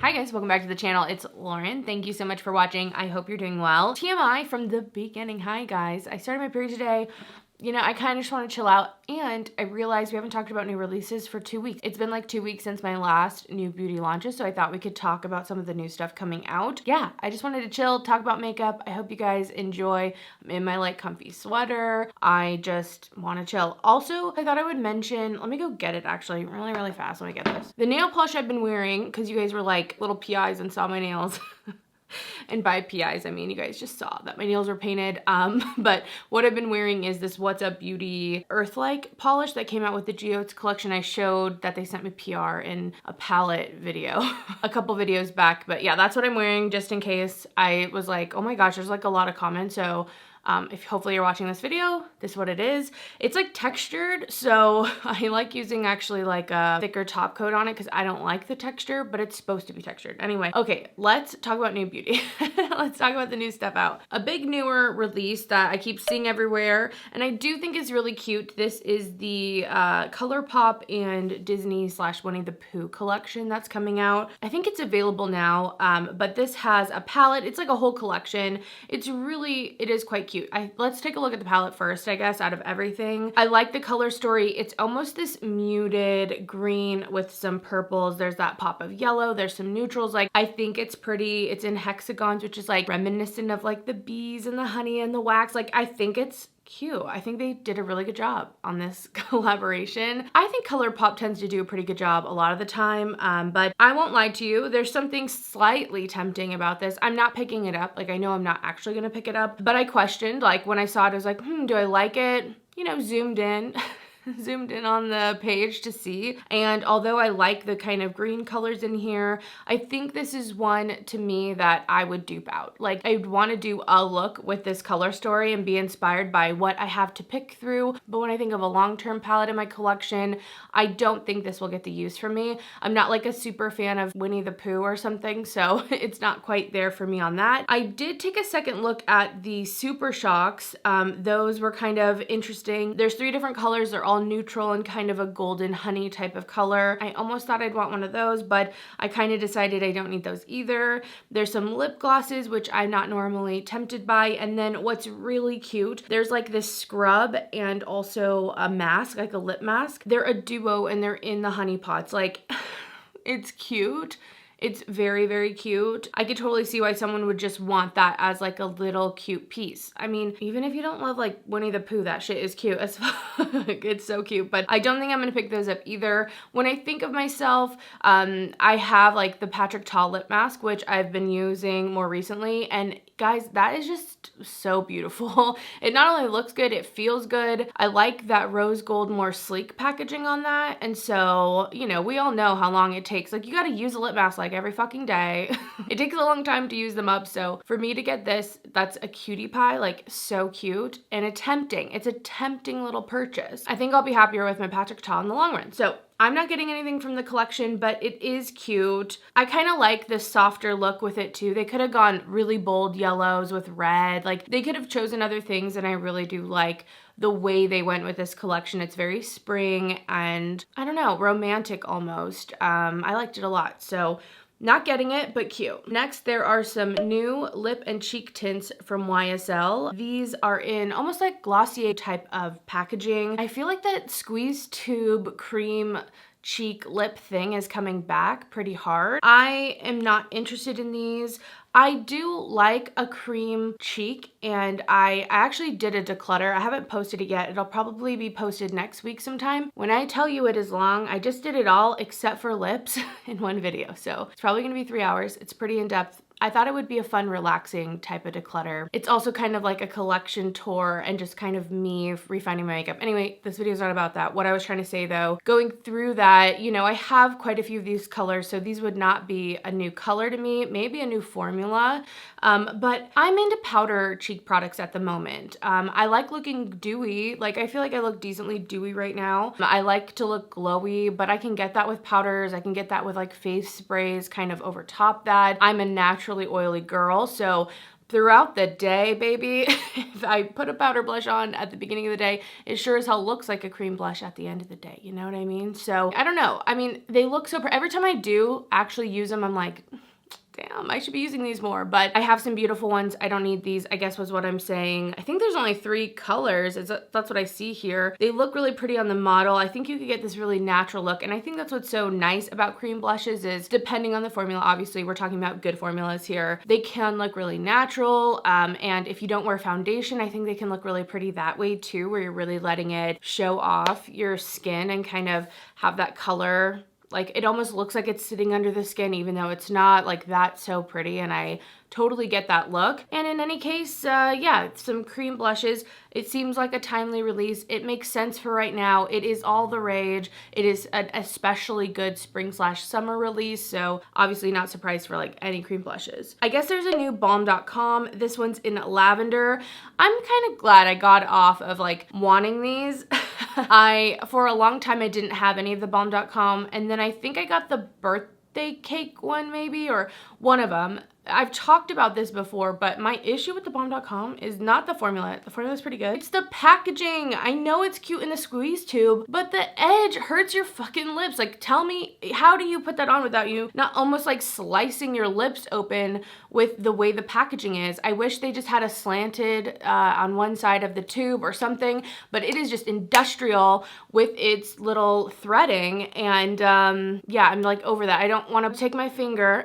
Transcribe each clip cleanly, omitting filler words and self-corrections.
Hi guys, welcome back to the channel. It's Lauren. Thank you so much for watching. I hope you're doing well. TMI from the beginning. Hi guys. I started my period today. You know, I kind of just want to chill out, and I realized we haven't talked about new releases for 2 weeks. It's been like 2 weeks since my last new beauty launches, so I thought we could talk about some of the new stuff coming out. Yeah, I just wanted to chill, talk about makeup. I hope you guys enjoy. I'm in my like comfy sweater. I just want to chill. Also, I thought I would mention, let me go get it actually really fast. Let me get this. The nail polish I've been wearing, because you guys were like little PIs and saw my nails. And by PIs, I mean, you guys just saw that my nails were painted. But what I've been wearing is this What's Up Beauty Earth-like polish that came out with the Geodes collection. I showed that they sent me PR in a palette video a couple videos back. But yeah, that's what I'm wearing just in case. I was like, oh my gosh, there's like a lot of comments. So if hopefully you're watching this video, this is what it is. It's like textured, so I like using actually like a thicker top coat on it because I don't like the texture, but it's supposed to be textured. Anyway, okay, let's talk about new beauty. Let's talk about the new stuff out. A big newer release that I keep seeing everywhere, and I do think is really cute. This is the ColourPop and Disney / Winnie the Pooh collection that's coming out. I think it's available now, but this has a palette. It's like a whole collection. It is quite cute. Let's take a look at the palette first, I guess, out of everything. I like the color story. It's almost this muted green with some purples. There's that pop of yellow. There's some neutrals. Like, I think it's pretty. It's in hexagons, which is like reminiscent of like the bees and the honey and the wax. Like, I think it's cute. I think they did a really good job on this collaboration. I think ColourPop tends to do a pretty good job a lot of the time, but I won't lie to you. There's something slightly tempting about this. I'm not picking it up. Like, I know I'm not actually gonna pick it up, but I questioned, like when I saw it, I was like, do I like it? You know, zoomed in on the page to see. And although I like the kind of green colors in here, I think this is one to me that I would dupe out. Like, I'd want to do a look with this color story and be inspired by what I have to pick through. But when I think of a long-term palette in my collection, I don't think this will get the use for me. I'm not like a super fan of Winnie the Pooh or something, so it's not quite there for me on that. I did take a second look at the Super Shocks. Those were kind of interesting. There's 3 different colors. They're all neutral and kind of a golden honey type of color. I almost thought I'd want one of those, but I kind of decided I don't need those either. There's some lip glosses, which I'm not normally tempted by. And then what's really cute, there's like this scrub and also a mask, like a lip mask. They're a duo and they're in the honey pots. Like, it's cute. It's very cute. I could totally see why someone would just want that as like a little cute piece. I mean, even if you don't love like Winnie the Pooh, that shit is cute as fuck. It's so cute, but I don't think I'm gonna pick those up either. When I think of myself, I have like the Patrick Ta lip mask, which I've been using more recently, and guys, that is just so beautiful. It not only looks good, it feels good. I like that rose gold, more sleek packaging on that. And so, you know, we all know how long it takes. Like, you gotta use a lip mask like every fucking day. It takes a long time to use them up. So for me to get this, that's a cutie pie, like so cute and it's a tempting little purchase. I think I'll be happier with my Patrick Ta in the long run. So I'm not getting anything from the collection, but it is cute. I kind of like the softer look with it too. They could have gone really bold yellows with red. Like, they could have chosen other things, and I really do like the way they went with this collection. It's very spring and, I don't know, romantic almost. I liked it a lot. So not getting it, but cute. Next, there are some new lip and cheek tints from YSL. These are in almost like Glossier type of packaging. I feel like that squeeze tube cream cheek lip thing is coming back pretty hard. I am not interested in these. I do like a cream cheek, and I actually did a declutter. I haven't posted it yet. It'll probably be posted next week sometime. When I tell you it is long, I just did it all except for lips in one video. So it's probably gonna be 3 hours. It's pretty in-depth. I thought it would be a fun, relaxing type of declutter. It's also kind of like a collection tour and just kind of me refining my makeup. Anyway, this video is not about that. What I was trying to say though, going through that, you know, I have quite a few of these colors, so these would not be a new color to me, maybe a new formula, but I'm into powder cheek products at the moment. I like looking dewy. Like, I feel like I look decently dewy right now. I like to look glowy, but I can get that with powders. I can get that with like face sprays kind of over top that. I'm a naturally oily girl, so throughout the day, baby, if I put a powder blush on at the beginning of the day, it sure as hell looks like a cream blush at the end of the day. You know what I mean? So I don't know. I mean, they look so every time I do actually use them, I'm like, damn, I should be using these more, but I have some beautiful ones. I don't need these, I guess was what I'm saying. I think there's only 3 colors. That's what I see here. They look really pretty on the model. I think you could get this really natural look, and I think that's what's so nice about cream blushes is depending on the formula, obviously we're talking about good formulas here, they can look really natural, and if you don't wear foundation, I think they can look really pretty that way too, where you're really letting it show off your skin and kind of have that color. Like, it almost looks like it's sitting under the skin, even though it's not. Like, that's so pretty, and I totally get that look. And in any case, yeah, some cream blushes. It seems like a timely release. It makes sense for right now. It is all the rage. It is an especially good spring/summer release, so obviously not surprised for like any cream blushes. I guess there's a new Balm.com. This one's in lavender. I'm kind of glad I got off of like wanting these. For a long time, I didn't have any of the Balm.com, and then I think I got the birthday cake one maybe, or one of them. I've talked about this before, but my issue with the Balm.com is not the formula. The formula is pretty good. It's the packaging. I know it's cute in the squeeze tube, but the edge hurts your fucking lips. Like, tell me, how do you put that on without you not almost like slicing your lips open with the way the packaging is? I wish they just had a slanted on one side of the tube or something, but it is just industrial with its little threading, and yeah, I'm like over that. I don't want to take my finger,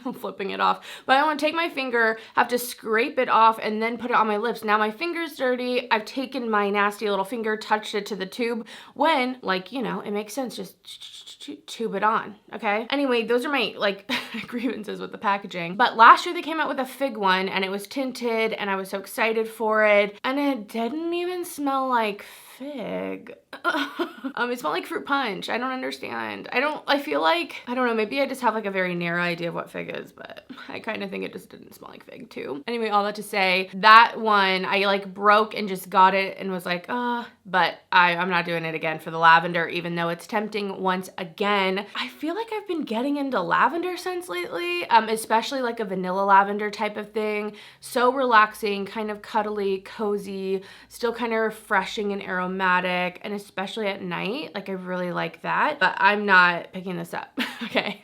I'm flipping it off, but I want to take my finger, have to scrape it off, and then put it on my lips. Now my finger's dirty. I've taken my nasty little finger, touched it to the tube, when, like, you know, it makes sense, just tube it on, okay? Anyway, those are my, like, grievances with the packaging. But last year they came out with a fig one, and it was tinted, and I was so excited for it, and it didn't even smell like fig. It smelled like fruit punch. I don't understand. I feel like, I don't know, maybe I just have like a very narrow idea of what fig is, but I kind of think it just didn't smell like fig too. Anyway, all that to say, that one I like broke and just got it and was like, but I'm not doing it again for the lavender, even though it's tempting once again. I feel like I've been getting into lavender scents lately, especially like a vanilla lavender type of thing. So relaxing, kind of cuddly, cozy, still kind of refreshing and aromatic, and especially at night, like I really like that, but I'm not picking this up, okay?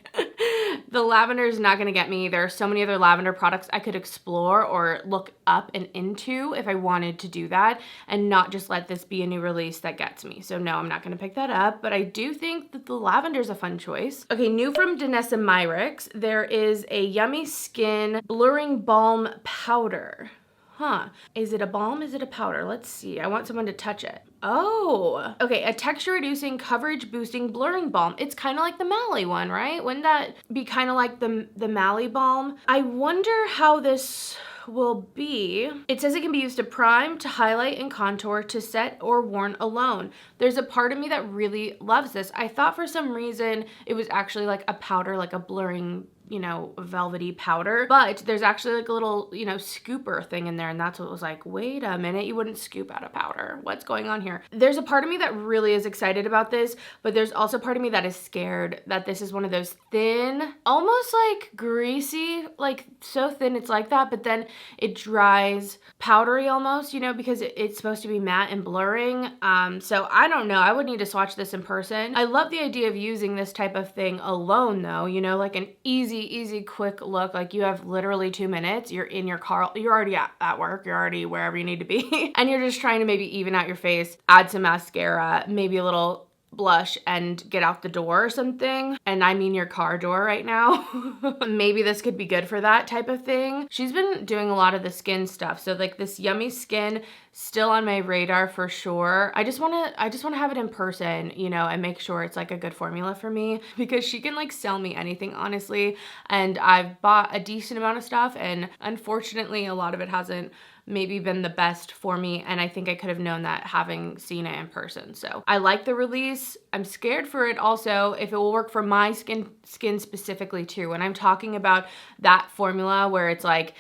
The lavender is not gonna get me. There are so many other lavender products I could explore or look up and into if I wanted to do that, and not just let this be a new release that gets me. So no, I'm not gonna pick that up, but I do think that the lavender is a fun choice. Okay, new from Danessa Myricks, there is a Yummy Skin Blurring Balm Powder. Huh, is it a balm? Is it a powder? Let's see. I want someone to touch it. Oh, okay, a texture reducing, coverage boosting blurring balm. It's kind of like the Mally one, right? Wouldn't that be kind of like the Mally balm? I wonder how this will be. It says it can be used to prime, to highlight and contour, to set, or worn alone. There's a part of me that really loves this. I thought for some reason it was actually like a powder, like a blurring, you know, velvety powder, but there's actually like a little, you know, scooper thing in there, and that's what was like, wait a minute, you wouldn't scoop out a powder. What's going on here? There's a part of me that really is excited about this, but there's also a part of me that is scared that this is one of those thin, almost like greasy, like so thin it's like that, but then it dries powdery almost, you know, because it's supposed to be matte and blurring. So I don't know, I would need to swatch this in person. I love the idea of using this type of thing alone though, you know, like an easy, quick look. Like you have literally 2 minutes, you're in your car, you're already at work, you're already wherever you need to be, and you're just trying to maybe even out your face, add some mascara, maybe a little blush, and get out the door or something. And I mean your car door right now. Maybe this could be good for that type of thing. She's been doing a lot of the skin stuff, so like this Yummy Skin, still on my radar for sure. I just want to have it in person, you know, and make sure it's like a good formula for me, because she can like sell me anything, honestly. And I've bought a decent amount of stuff, and unfortunately a lot of it hasn't maybe been the best for me, and I think I could have known that having seen it in person. So I like the release. I'm scared for it also if it will work for my skin specifically too. When I'm talking about that formula where it's like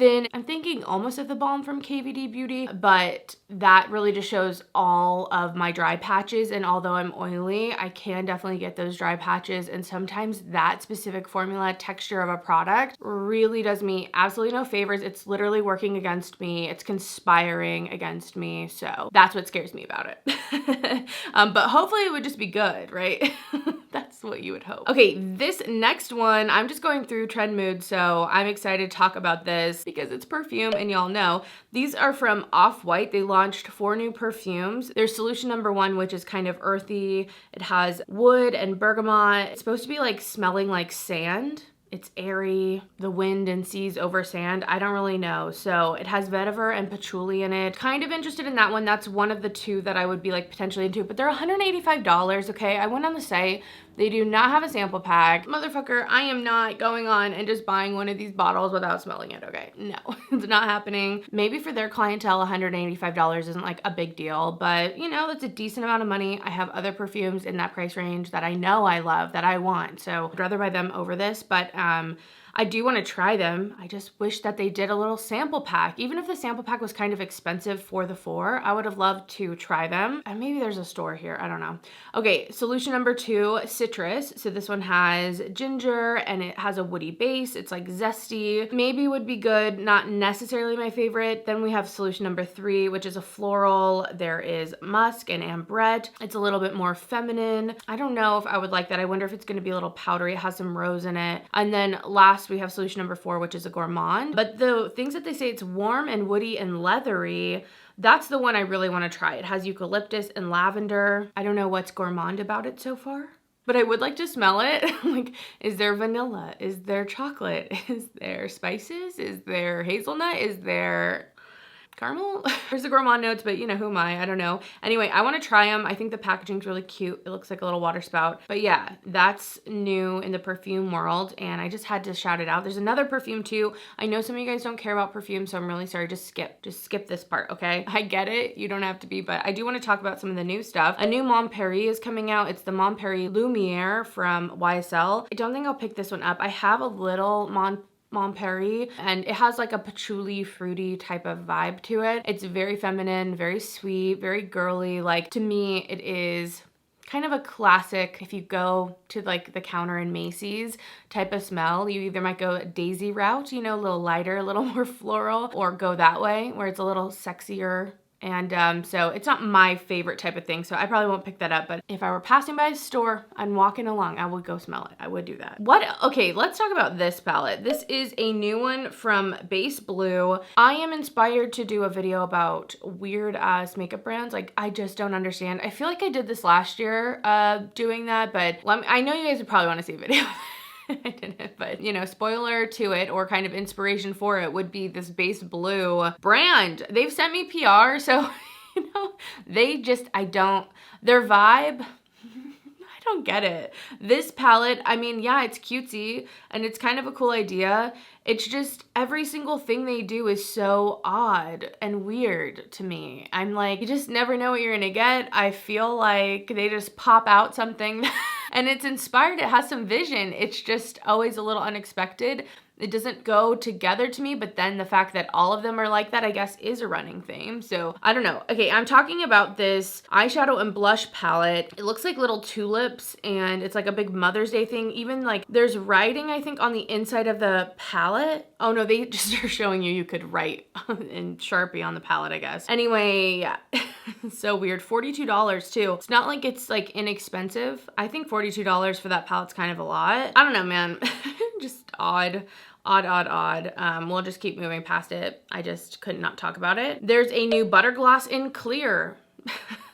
thin. I'm thinking almost of the Balm from KVD Beauty, but that really just shows all of my dry patches. And although I'm oily, I can definitely get those dry patches. And sometimes that specific formula texture of a product really does me absolutely no favors. It's literally working against me. It's conspiring against me. So that's what scares me about it. But hopefully it would just be good, right? That's what you would hope. Okay, this next one, I'm just going through trend mood, so I'm excited to talk about this because it's perfume and y'all know. These are from Off-White. They launched 4 new perfumes. There's solution number 1, which is kind of earthy. It has wood and bergamot. It's supposed to be like smelling like sand. It's airy, the wind and seas over sand. I don't really know. So it has vetiver and patchouli in it. Kind of interested in that one. That's one of the 2 that I would be like potentially into, but they're $185, okay? I went on the site. They do not have a sample pack. Motherfucker, I am not going on and just buying one of these bottles without smelling it, okay? No, it's not happening. Maybe for their clientele, $185 isn't like a big deal, but you know, that's a decent amount of money. I have other perfumes in that price range that I know I love, that I want. So I'd rather buy them over this, but I do want to try them. I just wish that they did a little sample pack. Even if the sample pack was kind of expensive for the 4, I would have loved to try them. And maybe there's a store here, I don't know. Okay, solution number 2, citrus. So this one has ginger and it has a woody base. It's like zesty. Maybe would be good, not necessarily my favorite. Then we have solution number 3, which is a floral. There is musk and ambrette. It's a little bit more feminine. I don't know if I would like that. I wonder if it's gonna be a little powdery. It has some rose in it. And then last we have solution number 4, which is a gourmand. But the things that they say it's warm and woody and leathery, that's the one I really want to try. It has eucalyptus and lavender. I don't know what's gourmand about it so far, but I would like to smell it. Like, is there vanilla? Is there chocolate? Is there spices? Is there hazelnut? Is there caramel? There's the gourmand notes, but you know, who am I? I don't know. Anyway, I want to try them. I think the packaging's really cute. It looks like a little water spout. But yeah, that's new in the perfume world, and I just had to shout it out. There's another perfume too. I know some of you guys don't care about perfume, so I'm really sorry. Just skip this part, okay? I get it. You don't have to be, but I do want to talk about some of the new stuff. A new Mon Paris is coming out. It's the Mon Paris Lumiere from YSL. I don't think I'll pick this one up. I have a little Mon Paris, and it has like a patchouli fruity type of vibe to it. It's very feminine, very sweet, very girly. Like, to me, it is kind of a classic, if you go to like the counter in Macy's type of smell. You either might go daisy route, you know, a little lighter, a little more floral, or go that way where it's a little sexier. And so it's not my favorite type of thing, so I probably won't pick that up, but if I were passing by a store and walking along, I would go smell it. I would do that. Okay, let's talk about this palette. This is a new one from Base Blue. I am inspired to do a video about weird ass makeup brands. Like, I just don't understand. I feel like I did this last year doing that, but I know you guys would probably want to see a video. I didn't, but you know, spoiler to it, or kind of inspiration for it, would be this Base Blue brand. They've sent me PR, so you know, their vibe, I don't get it. This palette, I mean, yeah, it's cutesy and it's kind of a cool idea. It's just every single thing they do is so odd and weird to me. I'm like, you just never know what you're gonna get. I feel like they just pop out something and it's inspired. It has some vision. It's just always a little unexpected. It doesn't go together to me, but then the fact that all of them are like that, I guess, is a running theme. So I don't know. Okay, I'm talking about this eyeshadow and blush palette. It looks like little tulips and it's like a big Mother's Day thing. Even like there's writing, I think, on the inside of the palette. Oh no, they just are showing you could write in Sharpie on the palette, I guess. Anyway, yeah. So weird. $42 too. It's not like it's like inexpensive. I think $42 for that palette's kind of a lot. I don't know, man. Just odd. We'll just keep moving past it. I just could not talk about it. There's a new butter gloss in clear.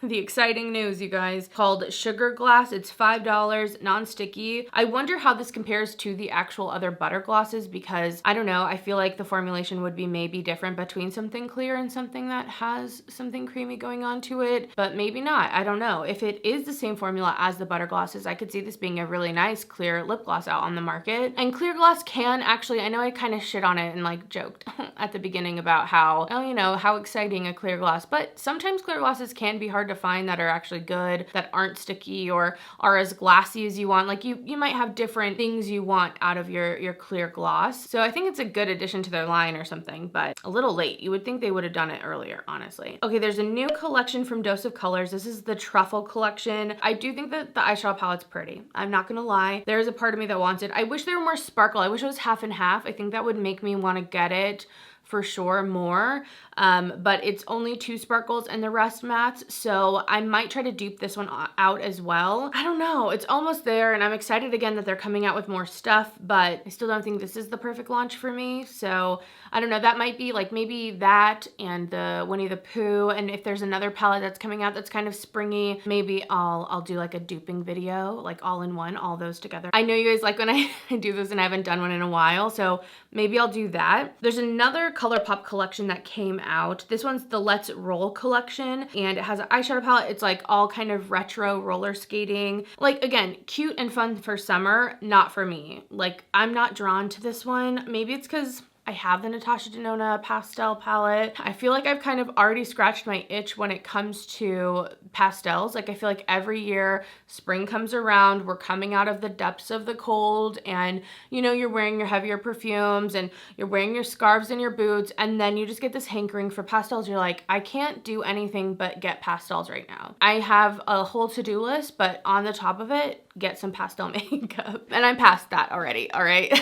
The exciting news, you guys, called Sugar Glass. It's $5, non-sticky. I wonder how this compares to the actual other butter glosses, because I don't know, I feel like the formulation would be maybe different between something clear and something that has something creamy going on to it, but maybe not. I don't know. If it is the same formula as the butter glosses, I could see this being a really nice clear lip gloss out on the market. And clear gloss can actually, I know I kind of shit on it and like joked at the beginning about how, oh, you know, how exciting a clear gloss, but sometimes clear glosses can be hard hard to find that are actually good, that aren't sticky or are as glassy as you want. Like you might have different things you want out of your clear gloss. So I think it's a good addition to their line or something, but a little late. You would think they would have done it earlier, honestly. Okay, there's a new collection from Dose of Colors. This is the Truffle collection. I do think that the eyeshadow palette's pretty. I'm not gonna lie. There's a part of me that wants it. I wish there were more sparkle. I wish it was half and half. I think that would make me want to get it for sure more, but it's only 2 sparkles and the rest mattes, so I might try to dupe this one out as well. I don't know, it's almost there, and I'm excited again that they're coming out with more stuff, but I still don't think this is the perfect launch for me, so I don't know, that might be like maybe that and the Winnie the Pooh, and if there's another palette that's coming out that's kind of springy, maybe I'll do like a duping video, like all in one, all those together. I know you guys like when I do this and I haven't done one in a while, so maybe I'll do that. There's another ColourPop collection that came out. This one's the Let's Roll collection, and it has an eyeshadow palette. It's like all kind of retro roller skating. Like, again, cute and fun for summer, not for me. Like, I'm not drawn to this one. Maybe it's because I have the Natasha Denona pastel palette. I feel like I've kind of already scratched my itch when it comes to pastels. Like, I feel like every year spring comes around, we're coming out of the depths of the cold, and you know, you're wearing your heavier perfumes and you're wearing your scarves and your boots, and then you just get this hankering for pastels. You're like, I can't do anything but get pastels right now. I have a whole to-do list, but on the top of it, get some pastel makeup. And I'm past that already, all right?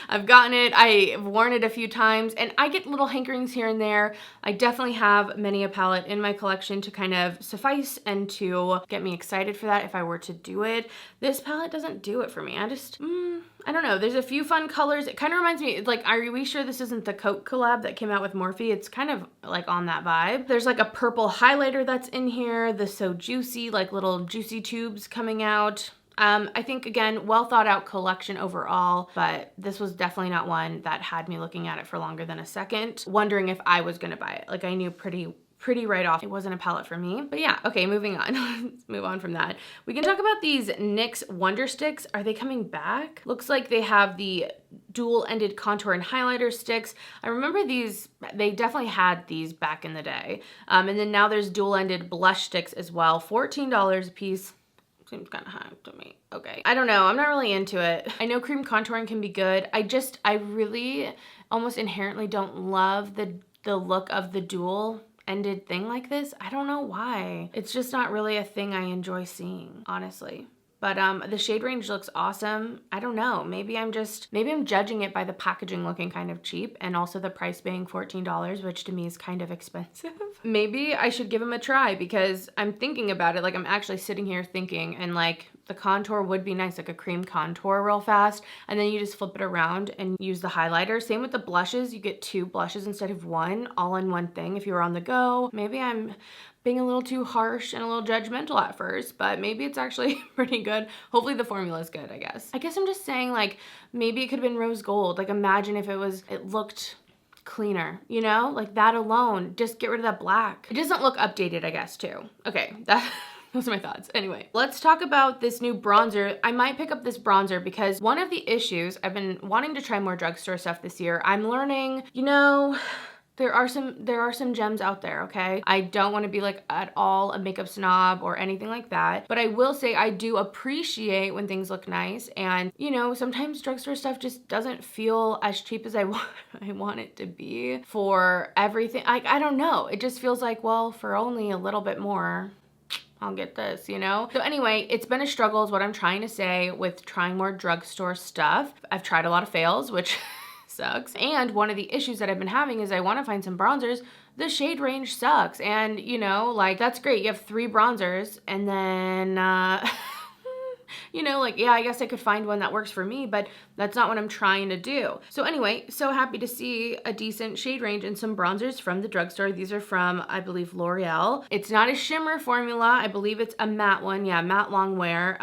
I've gotten it, I've worn it a few times, and I get little hankerings here and there. I definitely have many a palette in my collection to kind of suffice and to get me excited for that if I were to do it. This palette doesn't do it for me. I don't know. There's a few fun colors. It kind of reminds me, like, are we sure this isn't the Coke collab that came out with Morphe? It's kind of like on that vibe. There's like a purple highlighter that's in here. The So Juicy, like little juicy tubes coming out. I think, again, well thought out collection overall, but this was definitely not one that had me looking at it for longer than a second, wondering if I was gonna buy it. Like, I knew pretty right off it wasn't a palette for me. But yeah, okay, moving on. Let's move on from that. We can talk about these NYX Wonder Sticks. Are they coming back? Looks like they have the dual-ended contour and highlighter sticks. I remember these, they definitely had these back in the day. And then now there's dual-ended blush sticks as well, $14 a piece. Seems kind of high to me. Okay. I don't know. I'm not really into it. I know cream contouring can be good. I really almost inherently don't love the look of the dual ended thing like this. I don't know why. It's just not really a thing I enjoy seeing, honestly. But the shade range looks awesome. I don't know, maybe I'm judging it by the packaging looking kind of cheap and also the price being $14, which to me is kind of expensive. Maybe I should give them a try because I'm thinking about it, like I'm actually sitting here thinking, and like the contour would be nice, like a cream contour real fast, and then you just flip it around and use the highlighter. Same with the blushes, you get 2 blushes instead of 1, all in one thing if you were on the go. Maybe I'm being a little too harsh and a little judgmental at first, but maybe it's actually pretty good. Hopefully the formula is good, I guess. I guess I'm just saying, like, maybe it could have been rose gold. Like, imagine if it looked cleaner, you know? Like, that alone, just get rid of that black. It doesn't look updated, I guess, too. Okay, those are my thoughts. Anyway, let's talk about this new bronzer. I might pick up this bronzer because one of the issues, I've been wanting to try more drugstore stuff this year. I'm learning, you know, there are some gems out there, okay? I don't want to be like at all a makeup snob or anything like that, but I will say I do appreciate when things look nice, and you know, sometimes drugstore stuff just doesn't feel as cheap as I want it to be for everything. I don't know. It just feels like, well, for only a little bit more, I'll get this, you know? So anyway, it's been a struggle is what I'm trying to say with trying more drugstore stuff. I've tried a lot of fails, which sucks. And one of the issues that I've been having is I want to find some bronzers. The shade range sucks. And you know, like, that's great. You have 3 bronzers and then, you know, like, yeah, I guess I could find one that works for me, but that's not what I'm trying to do. So anyway, so happy to see a decent shade range and some bronzers from the drugstore. These are from, I believe, L'Oreal. It's not a shimmer formula. I believe it's a matte one. Yeah, matte long wear.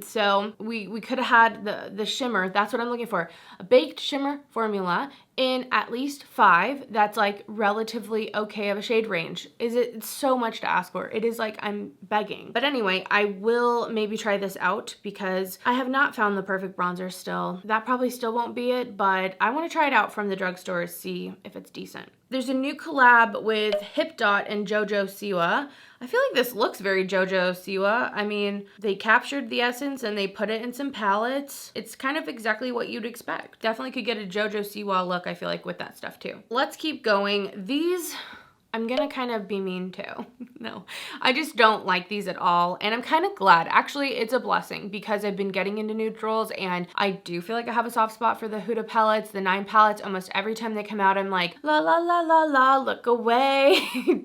So we could have had the shimmer. That's what I'm looking for. A baked shimmer formula in at least 5 that's like relatively okay of a shade range. It's so much to ask for. It is like I'm begging. But anyway, I will maybe try this out because I have not found the perfect bronzer still. That probably still won't be it, but I want to try it out from the drugstore to see if it's decent. There's a new collab with HipDot and JoJo Siwa. I feel like this looks very JoJo Siwa. I mean, they captured the essence and they put it in some palettes. It's kind of exactly what you'd expect. Definitely could get a JoJo Siwa look, I feel like, with that stuff too. Let's keep going. These, I'm gonna kind of be mean too. No, I just don't like these at all. And I'm kind of glad. Actually, it's a blessing because I've been getting into neutrals and I do feel like I have a soft spot for the Huda palettes, the 9 palettes. Almost every time they come out, I'm like, la la la la la, look away.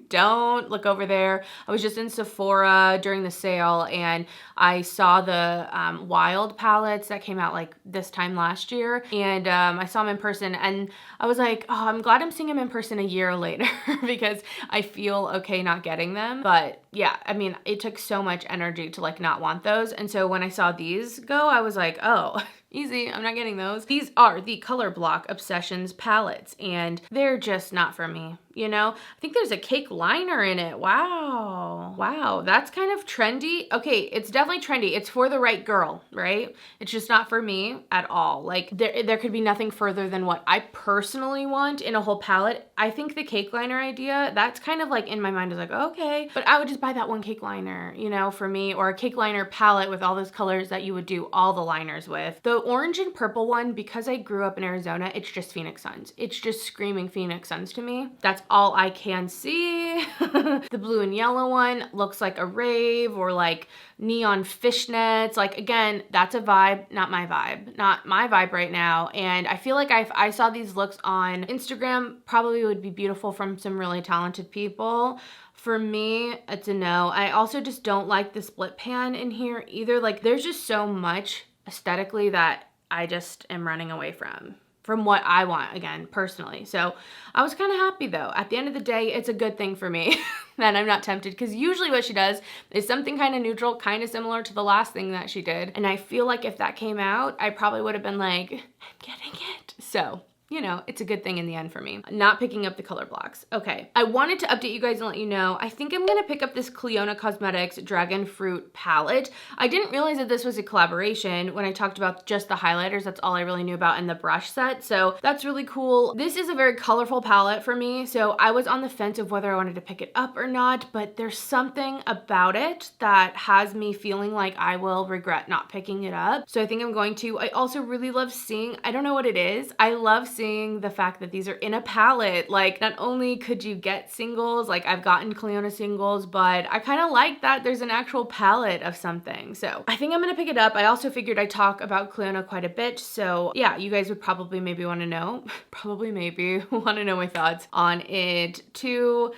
Don't look over there. I was just in Sephora during the sale and I saw the Wild palettes that came out like this time last year. And I saw them in person and I was like, oh, I'm glad I'm seeing them in person a year later because I feel okay not getting them. But yeah, I mean, it took so much energy to like not want those. And so when I saw these go, I was like, oh, easy, I'm not getting those. These are the Color Block Obsessions palettes and they're just not for me. You know, I think there's a cake liner in it. Wow. Wow. That's kind of trendy. Okay. It's definitely trendy. It's for the right girl, right? It's just not for me at all. Like there could be nothing further than what I personally want in a whole palette. I think the cake liner idea, that's kind of like in my mind is like, okay, but I would just buy that one cake liner, you know, for me, or a cake liner palette with all those colors that you would do all the liners with. The orange and purple one, because I grew up in Arizona, it's just Phoenix Suns. It's just screaming Phoenix Suns to me. That's all I can see. The blue and yellow one looks like a rave or like neon fishnets. Like again, that's a vibe, not my vibe right now. And I feel like if I saw these looks on Instagram, probably would be beautiful from some really talented people. For me, it's a no. I also just don't like the split pan in here either. Like there's just so much aesthetically that I just am running away from what I want, again, personally. So I was kind of happy though. At the end of the day, it's a good thing for me that I'm not tempted because usually what she does is something kind of neutral, kind of similar to the last thing that she did. And I feel like if that came out, I probably would have been like, I'm getting it. So you know, it's a good thing in the end for me. Not picking up the color blocks. Okay, I wanted to update you guys and let you know, I think I'm gonna pick up this Clionadh Cosmetics Dragon Fruit palette. I didn't realize that this was a collaboration when I talked about just the highlighters. That's all I really knew about in the brush set. So that's really cool. This is a very colorful palette for me. So I was on the fence of whether I wanted to pick it up or not, but there's something about it that has me feeling like I will regret not picking it up. So I think I'm going to. I also really love seeing, I don't know what it is. I love seeing the fact that these are in a palette. Like not only could you get singles, like I've gotten Clionadh singles, but I kind of like that there's an actual palette of something. So I think I'm gonna pick it up. I also figured I talk about Clionadh quite a bit. So yeah, you guys would probably maybe want to know, want to know my thoughts on it too.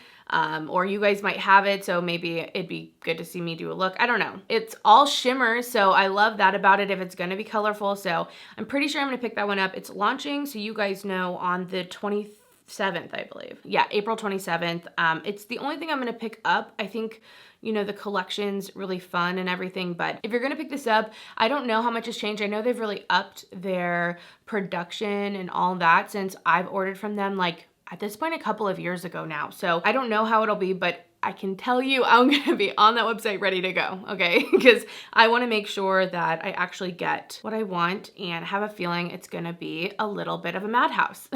Or you guys might have it, so maybe it'd be good to see me do a look. I don't know. It's all shimmers, so I love that about it if it's gonna be colorful. So I'm pretty sure I'm gonna pick that one up. It's launching, so you guys know, on the 27th, I believe. Yeah, April 27th. It's the only thing I'm gonna pick up. I think, you know, the collection's really fun and everything, but if you're gonna pick this up, I don't know how much has changed. I know they've really upped their production and all that since I've ordered from them, like, at this point a couple of years ago now. So I don't know how it'll be, but I can tell you I'm gonna be on that website ready to go, okay? Because I wanna make sure that I actually get what I want and have a feeling it's gonna be a little bit of a madhouse.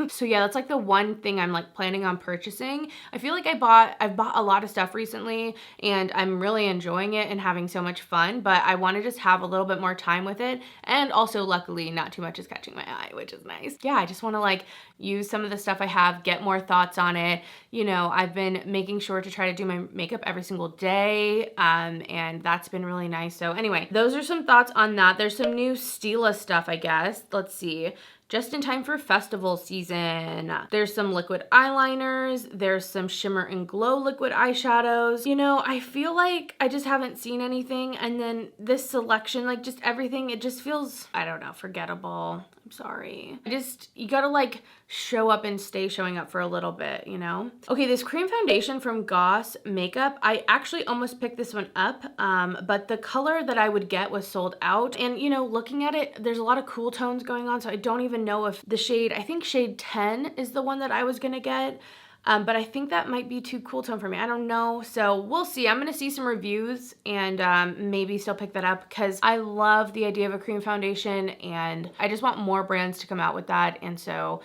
So yeah, that's like the one thing I'm like planning on purchasing. I feel like I've bought a lot of stuff recently and I'm really enjoying it and having so much fun, but I wanna just have a little bit more time with it. And also luckily not too much is catching my eye, which is nice. Yeah, I just wanna like use some of the stuff I have, get more thoughts on it. You know, I've been making sure to try to do my makeup every single day, and that's been really nice. So anyway, those are some thoughts on that. There's some new Stila stuff, I guess. Let's see. Just in time for festival season. There's some liquid eyeliners. There's some shimmer and glow liquid eyeshadows. You know, I feel like I just haven't seen anything. And then this selection, like just everything, it just feels, I don't know, forgettable. I'm sorry. You gotta like show up and stay showing up for a little bit, you know? Okay, this cream foundation from Goss Makeup, I actually almost picked this one up, but the color that I would get was sold out. And you know, looking at it, there's a lot of cool tones going on, so I don't even know if the shade, I think shade 10 is the one that I was gonna get. But I think that might be too cool tone for me. I don't know. So we'll see. I'm going to see some reviews and maybe still pick that up because I love the idea of a cream foundation and I just want more brands to come out with that. And so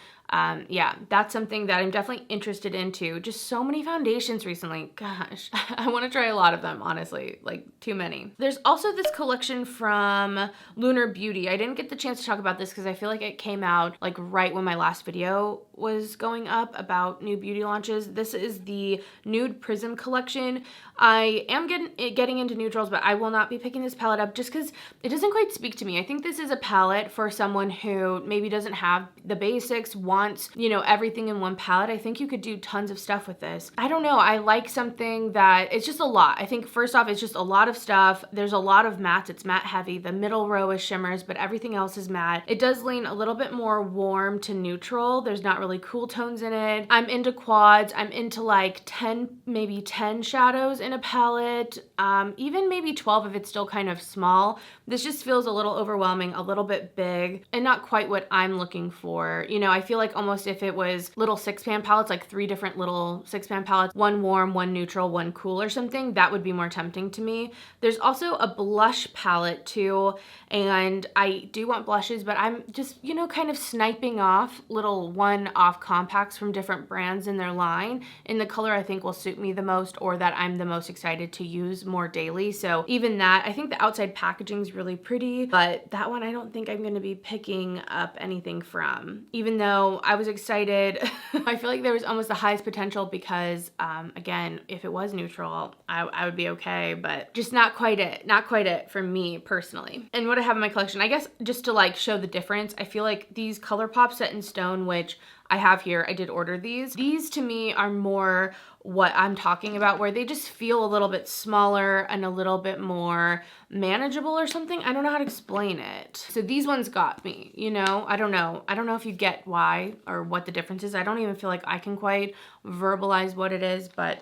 yeah, that's something that I'm definitely interested into. Just so many foundations recently. Gosh, I want to try a lot of them, honestly, like too many. There's also this collection from Lunar Beauty. I didn't get the chance to talk about this because I feel like it came out like right when my last video was going up about new beauty launches. This is the Nude Prism collection. I am getting into neutrals, but I will not be picking this palette up just because it doesn't quite speak to me. I think this is a palette for someone who maybe doesn't have the basics, wants, you know, everything in one palette. I think you could do tons of stuff with this. I don't know. I like something that it's just a lot. I think first off, it's just a lot of stuff. There's a lot of mattes. It's matte heavy. The middle row is shimmers, but everything else is matte. It does lean a little bit more warm to neutral. There's not really cool tones in it. I'm into quads. I'm into like 10, maybe 10 shadows in a palette, even maybe 12 if it's still kind of small. This just feels a little overwhelming, a little bit big, and not quite what I'm looking for. You know, I feel like almost if it was little 6-pan palettes, like 3 different little 6-pan palettes, one warm, one neutral, one cool or something, that would be more tempting to me. There's also a blush palette too, and I do want blushes, but I'm just, you know, kind of sniping off little one-off compacts from different brands in their line in the color I think will suit me the most or that I'm the most excited to use more daily. So even that, I think the outside packaging is really pretty, but that one I don't think I'm going to be picking up anything from, even though I was excited. I feel like there was almost the highest potential because again, if it was neutral, I would be okay, but just not quite it for me personally. And what I have in my collection, I guess just to like show the difference, I feel like these ColourPop Set in Stone, which I have here, I did order these. These to me are more what I'm talking about, where they just feel a little bit smaller and a little bit more manageable or something. I don't know how to explain it. So these ones got me, you know? I don't know if you get why or what the difference is. I don't even feel like I can quite verbalize what it is, but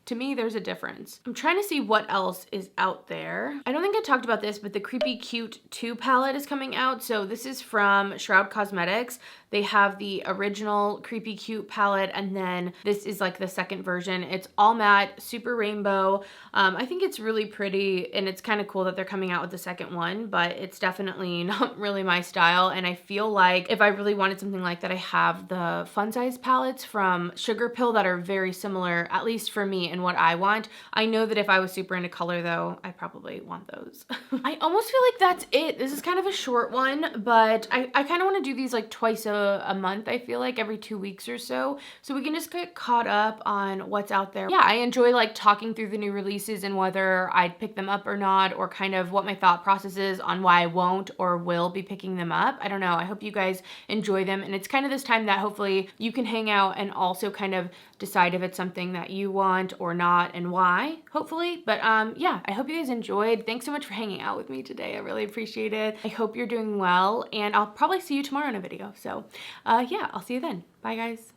to me, there's a difference. I'm trying to see what else is out there. I don't think I talked about this, but the Creepy Cute 2 palette is coming out. So this is from Shroud Cosmetics. They have the original Creepy Cute palette, and then this is like the second version. It's all matte, super rainbow. I think it's really pretty, and it's kind of cool that they're coming out with the second one, but it's definitely not really my style. And I feel like if I really wanted something like that, I have the fun size palettes from Sugar Pill that are very similar, at least for me and what I want. I know that if I was super into color though, I probably want those. I almost feel like that's it. This is kind of a short one, but I kind of want to do these like twice a month, I feel like every 2 weeks or so we can just get caught up on what's out there. Yeah, I enjoy like talking through the new releases and whether I'd pick them up or not, or kind of what my thought process is on why I won't or will be picking them up. I don't know. I hope you guys enjoy them, and it's kind of this time that hopefully you can hang out and also kind of decide if it's something that you want or not and why, hopefully. But yeah, I hope you guys enjoyed. Thanks so much for hanging out with me today. I really appreciate it. I hope you're doing well, and I'll probably see you tomorrow in a video. So yeah, I'll see you then. Bye guys.